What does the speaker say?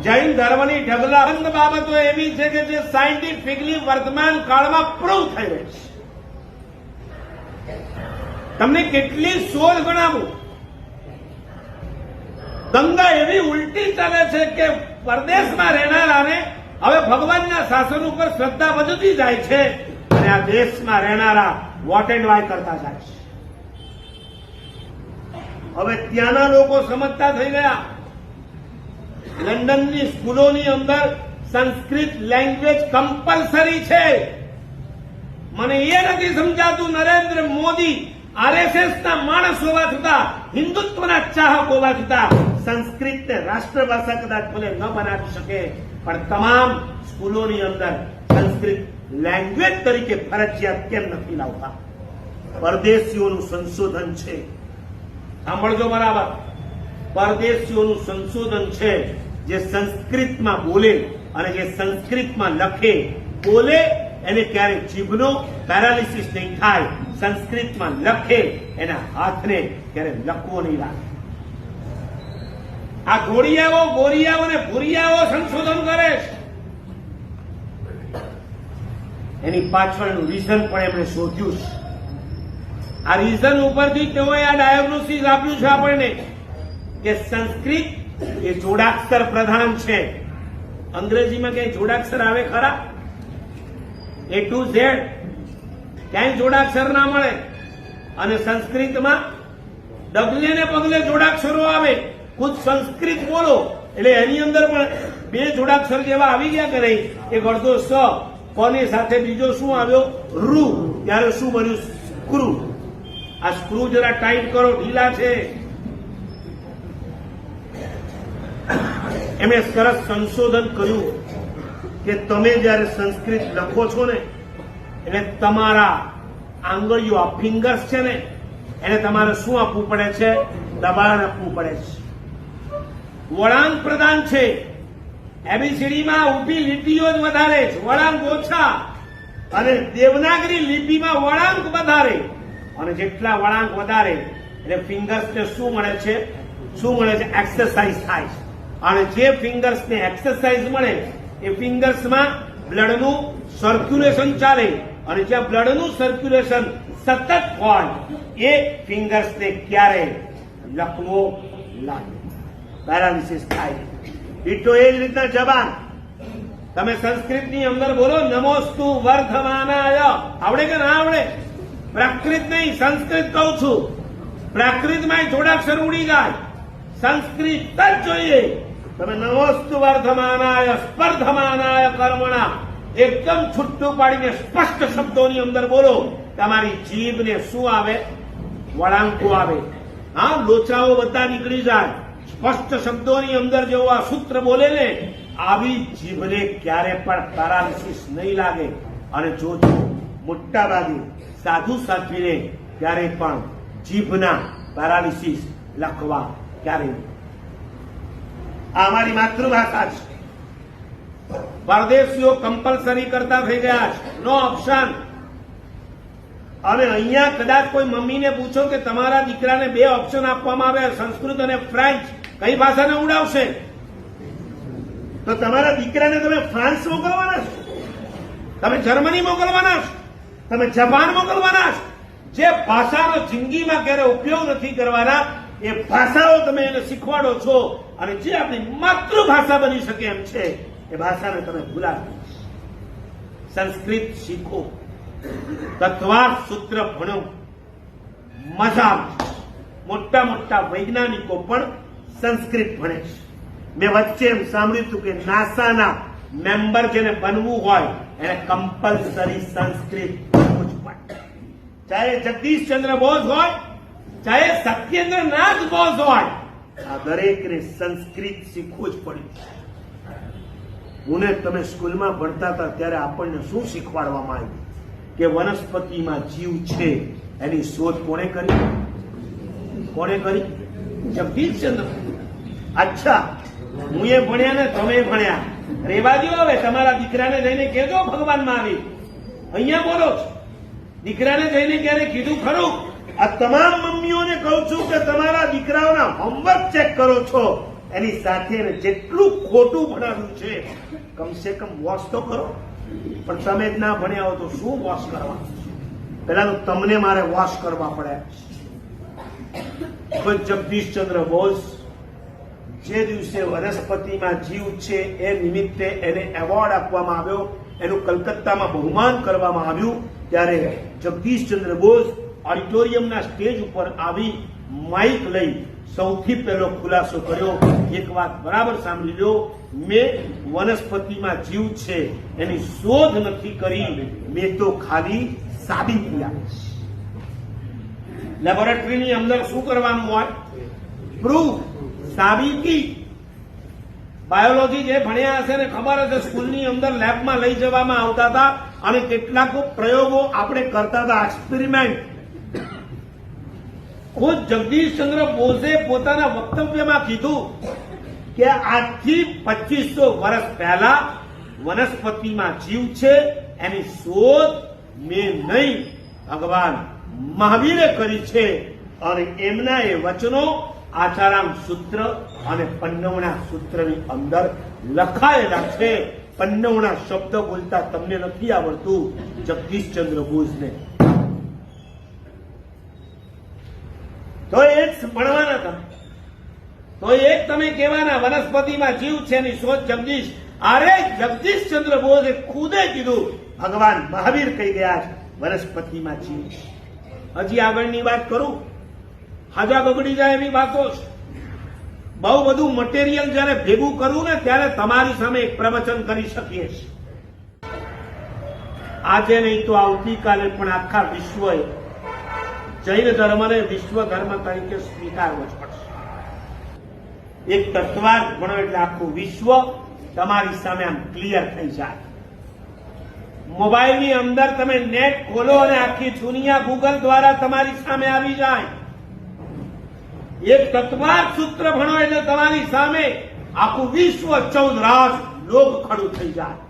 જૈન ધર્મની ઢગલાબંધ બાબતો એવી છે કે જે સાયન્ટિફિકલી વર્તમાન કાળમાં પ્રૂવ થઈ રહી છે. તમને કેટલી શોધ ગણાવું. ગંગા એવી ઉલટી ચાલે છે કે પરદેશમાં રહેનારાને હવે ભગવાનના શાસન ઉપર શ્રદ્ધા વધતી જાય છે અને આ દેશમાં રહેનારા વોટ એન્ડ વાય કરતા જાય છે. હવે ત્યાંના લોકો સમજતા થઈ ગયા. લંડનની સ્કૂલોની અંદર સંસ્કૃત લેંગ્વેજ કમ્પલસરી છે. મને એ નથી સમજાતું નરેન્દ્ર મોદી આરએસએસના માણસ હોવા છતાં, હિન્દુત્વના ચાહક હોવા છતાં સંસ્કૃતને રાષ્ટ્રભાષા કદાચ ભલે ન બનાવી શકે પણ તમામ સ્કૂલોની અંદર સંસ્કૃત લેંગ્વેજ તરીકે ફરજિયાત કેમ નથી લાવતા? પરદેશીઓનું સંશોધન છે. સાંભળજો બરાબર. પરદેશીઓનું સંશોધન છે જે સંસ્કૃતમાં બોલે અને જે સંસ્કૃતમાં લખે. બોલે એને ક્યારે જીભનો પેરાલિસિસ નહીં થાય. સંસ્કૃતમાં લખે એના હાથને ક્યારે લખવો નહીં લાગે. આ ઘોડિયાઓ, ગોરિયાઓ અને ભૂરિયાઓ સંશોધન કરે છે. એની પાછળનું રીઝન પણ એમણે શોધ્યું છે. આ રીઝન ઉપરથી તેઓએ આ ડાયગ્નોસિસ આપ્યું છે આપણને કે સંસ્કૃત એ જોડાક્ષર પ્રધાન છે. અંગ્રેજીમાં ક્યાંય જોડાક્ષર આવે ખરા? A to Z ક્યાંય જોડાક્ષર ના મળે. અને સંસ્કૃતમાં ડગલે ને પગલે જોડાક્ષરો આવે. ખુદ સંસ્કૃત બોલો એટલે એની અંદર પણ બે જોડાક્ષર જેવા આવી ગયા કે નહીં? એક અડધો સ, કોની સાથે બીજો શું આવ્યો? રૂ. ત્યારે શું બન્યું? સ્ક્રૂ. આ સ્ક્રૂ જરા ટાઈટ કરો, ઢીલા છે. એમણે સરસ સંશોધન કર્યું કે તમે જયારે સંસ્કૃત લખો છો ને એટલે તમારા આંગળીઓ, આ ફિંગર્સ છે ને, એને તમારે શું આપવું પડે છે? દબાણ આપવું પડે છે. વળાંક પ્રધાન છે. એબીસીડીમાં ઊભી લીટીઓ જ વધારે છે, વળાંક ઓછા. અને દેવનાગરી લિપિમાં વળાંક વધારે. અને જેટલા વળાંક વધારે એટલે ફિંગર્સને શું મળે છે? શું મળે છે? એક્સરસાઇઝ થાય છે. અને જે ફિંગર્સને એક્સરસાઇઝ મળે એ ફિંગર્સમાં બ્લડનું સર્ક્યુલેશન ચાલે. અને જ્યાં બ્લડનું સર્ક્યુલેશન સતત હોય એ ફિંગર્સને ક્યારે લખવો લાગે? પેરાલિસિસ થાય. ડીટો એ જ રીતના જબાન. તમે સંસ્કૃતની અંદર બોલો નમોસ્તુ વર્ધમાનાય. આવડે કે ના આવડે? પ્રાકૃત નહીં, સંસ્કૃત કહું છું. પ્રાકૃતમાં જોડાક્ષર ઉડી જાય. સંસ્કૃત જ જોઈએ. તમે નમોસ્તુ વર્ધમાનાય સ્પર્ધમાનાય કર્મણા એકદમ છૂટું પાડીને સ્પષ્ટ શબ્દોની અંદર બોલો. તમારી જીભને શું આવે? વળાંકો આવે. હા, લોચાઓ બધા નીકળી જાય. સ્પષ્ટ શબ્દોની અંદર જેવો આ સૂત્ર બોલે ને, આવી જીભને ક્યારે પણ પેરાલિસિસ નહીં લાગે. અને જોજો, મોટા ભાગે સાધુ સાધ્વીને ક્યારે પણ જીભના પેરાલિસિસ લખવા ક્યારે. આ અમારી માતૃભાષા છે. પરદેશીઓ કમ્પલસરી કરતા થઈ ગયા છે. નો ઓપ્શન. અને અહીંયા કદાચ કોઈ મમ્મીને પૂછો કે તમારા દીકરાને બે ઓપ્શન આપવામાં આવે, સંસ્કૃત અને ફ્રેન્ચ, કઈ ભાષાને ઉડાવશે? તો તમારા દીકરાને તમે ફ્રાન્સ મોકલવાના છો? તમે જર્મની મોકલવાના છો? તમે જાપાન મોકલવાના છો? જે ભાષાનો જિંદગીમાં ક્યારે ઉપયોગ નથી કરવાના એ ભાષાઓ તમે એને શીખવાડો છો. અને જે આપણી માતૃભાષા બની શકે એમ છે એ ભાષાને તમે ભૂલાવી. સંસ્કૃત શીખો, તત્વાર્થ સૂત્ર ભણો, મજા આવે. મોટા મોટા વૈજ્ઞાનિકો પણ સંસ્કૃત ભણે છે. મેં વચ્ચે એમ સાંભળ્યું હતું કે નાસાના મેમ્બર જેને બનવું હોય એને કમ્પલસરી સંસ્કૃત ભણવું જ પડે. ચાહે જગદીશચંદ્ર બોઝ હોય, ચાહે સત્યેન્દ્રનાથ બોઝ હોય, આ દરેકને સંસ્કૃત શીખવું જ પડ્યું. હું ને તમે સ્કૂલમાં ભણતા હતા ત્યારે આપણને શું શીખવાડવામાં આવ્યું કે વનસ્પતિમાં જીવ છે એની શોધ કોણે કરી? કોણે કરી? જગદીશચંદ્ર. અચ્છા, હું એ ભણ્યા ને તમે ભણ્યા. રેવા દો. હવે તમારા દીકરાને જઈને કહેજો ભગવાનમાં આવી. અહીંયા બોલો છો. દીકરાને જઈને ક્યારે કીધું ખરું? આ તમામ મમ્મીઓને કહું છું કે તમારા દીકરાઓના હોમવર્ક ચેક કરો છો એની સાથે એને જેટલું ખોટું ભણાવ્યું છે કમસે કમ વોશ તો કરો. પણ તમે જ ના ભણ્યા હો તો શું વોશ કરવા? પેલા તો તમને મારે વોશ કરવા પડે. જગદીશચંદ્ર બોઝ જે દિવસે વનસ્પતિમાં જીવ છે એ નિમિત્તે એને એવોર્ડ આપવામાં આવ્યો, એનું કલકત્તામાં બહુમાન કરવામાં આવ્યું, ત્યારે જગદીશચંદ્ર બોઝ ઓડિટોરિયમના સ્ટેજ ઉપર આવી માઇક લઈ સૌથી પહેલો ખુલાસો કર્યો. એક વાત બરાબર સાંભળી લો, મેં વનસ્પતિમાં જીવ છે એની શોધ નથી કરી, મેં તો ખાલી સાબિતી આપી. લેબોરેટરીની અંદર શું કરવાનું હોય? પ્રૂફ, સાબિતી. બાયોલોજી જે ભણ્યા હશે ને ખબર હશે, સ્કૂલની અંદર લેબમાં લઈ જવામાં આવતા હતા અને કેટલાક પ્રયોગો આપણે કરતા હતા, એક્સપેરિમેન્ટ. ખુદ જગદીશચંદ્ર બોઝે પોતાના વક્તવ્યમાં કીધું કે આજથી 2500 વર્ષ પહેલા વનસ્પતિમાં જીવ છે એની શોધ મેં નહીં, ભગવાન મહાવીરે કરી છે. અને એમના એ વચનો આચારામ સૂત્ર અને પન્નવણા સૂત્રની અંદર લખાયેલા છે. પન્નવણા શબ્દ બોલતા તમને નથી આવડતું જગદીશચંદ્ર બોઝને, તો એ જ ભણવાના તમે, તો એક તમે કહેવાના વનસ્પતિમાં જીવ છે એની શોધ જગદીશ. અરે જગદીશચંદ્ર બોઝે ખુદે કીધું, ભગવાન મહાવીર કહી ગયા છે વનસ્પતિમાં જીવ. હજી આગળની વાત કરું, હાજા બગડી જાય એવી વાતો છે. બહુ બધું મટીરિયલ જયારે ભેગું કરું ને ત્યારે તમારી સામે એક પ્રવચન કરી શકીએ છીએ. આજે નહીં તો આવતીકાલે પણ આખા વિશ્વએ જૈન ધર્મને વિશ્વ ધર્મ તરીકે સ્વીકારવો જ પડશે. એક તત્વાર્થ ભણો એટલે આખું વિશ્વ તમારી સામે આમ ક્લિયર થઈ જાય. મોબાઈલની અંદર તમે નેટ ખોલો અને આખી દુનિયા ગૂગલ દ્વારા તમારી સામે આવી જાય. એક તત્વાર્થ સૂત્ર ભણો એટલે તમારી સામે આખું વિશ્વ 14 રાષ્ટ્ર લોક ખડું થઈ જાય.